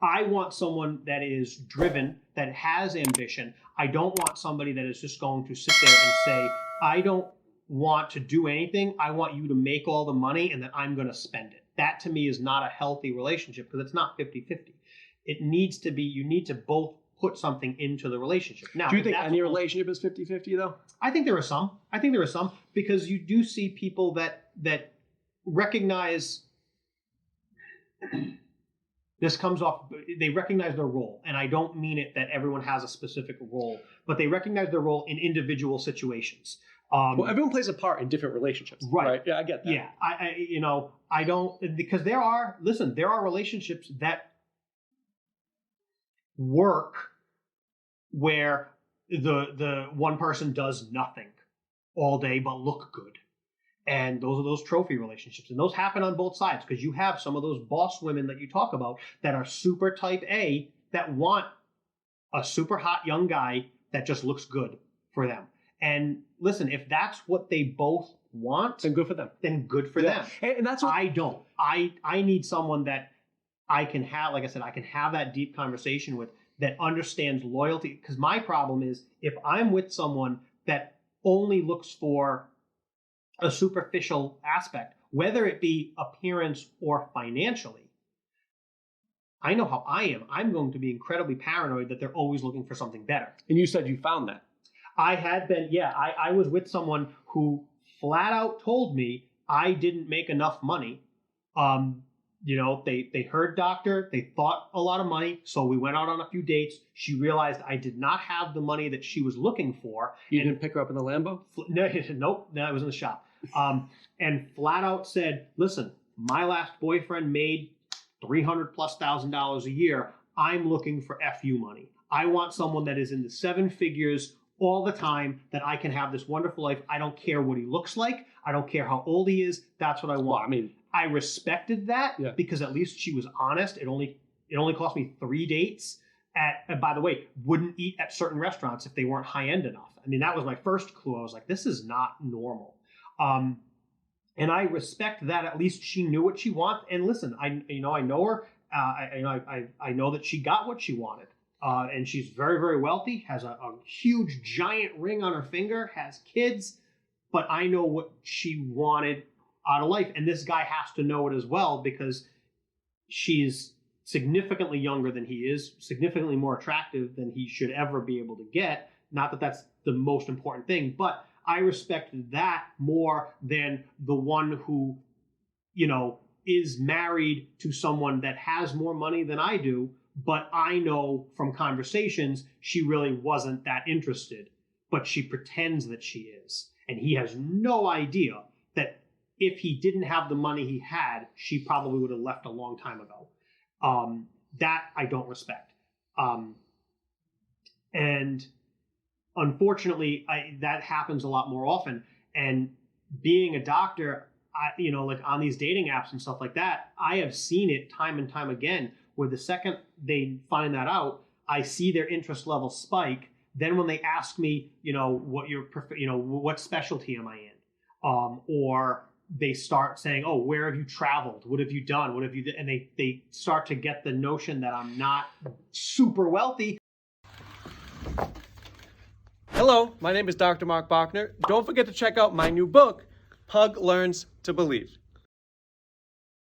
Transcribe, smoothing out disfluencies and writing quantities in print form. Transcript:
I want someone that is driven, that has ambition. I don't want somebody that is just going to sit there and say, I don't want to do anything. I want you to make all the money and then I'm going to spend it. That to me is not a healthy relationship because it's not 50-50. It needs to be, you need to both put something into the relationship. Now, do you think any relationship is 50-50 though? I think there are some. I think there are some because you do see people that recognize this comes off, they recognize their role. And I don't mean it that everyone has a specific role, but they recognize their role in individual situations. Well, everyone plays a part in different relationships. Right. Yeah, I get that. Yeah. I don't, because there are relationships that work where the one person does nothing all day but look good. And those are those trophy relationships. And those happen on both sides because you have some of those boss women that you talk about that are super type A that want a super hot young guy that just looks good for them. And listen, if that's what they both want, then good for them. Then good for them. And that's what I don't. I need someone that I can have, like I said, I can have that deep conversation with that understands loyalty. Because my problem is if I'm with someone that only looks for a superficial aspect, whether it be appearance or financially, I know how I am. I'm going to be incredibly paranoid that they're always looking for something better. And you said you found that. I had been, yeah, I was with someone who flat out told me I didn't make enough money. They heard doctor, they thought a lot of money, so we went out on a few dates. She realized I did not have the money that she was looking for. You didn't pick her up in the Lambo? Nope, I was in the shop. And flat out said, listen, my last boyfriend made $300,000+ a year. I'm looking for FU money. I want someone that is in the 7 figures all the time, that I can have this wonderful life. I don't care what he looks like. I don't care how old he is. That's what I want. Well, I mean, I respected that because at least she was honest. It only cost me 3 dates and by the way, wouldn't eat at certain restaurants if they weren't high end enough. I mean, that was my first clue. I was like, this is not normal. And I respect that at least she knew what she wanted. And listen, I know her. I know that she got what she wanted. And she's very, very wealthy, has a huge giant ring on her finger, has kids, but I know what she wanted out of life. And this guy has to know it as well because she's significantly younger than he is, significantly more attractive than he should ever be able to get. Not that that's the most important thing, but I respect that more than the one who, is married to someone that has more money than I do. But I know from conversations, she really wasn't that interested, but she pretends that she is. And he has no idea that if he didn't have the money he had, she probably would have left a long time ago. That I don't respect. And unfortunately, that happens a lot more often. And being a doctor, like on these dating apps and stuff like that, I have seen it time and time again, where the second they find that out, I see their interest level spike. Then when they ask me, what specialty am I in? Or they start saying, oh, where have you traveled? What have you done? What have you done? And they start to get the notion that I'm not super wealthy. Hello, my name is Dr. Marc Bochner. Don't forget to check out my new book, Pug Learns to Believe.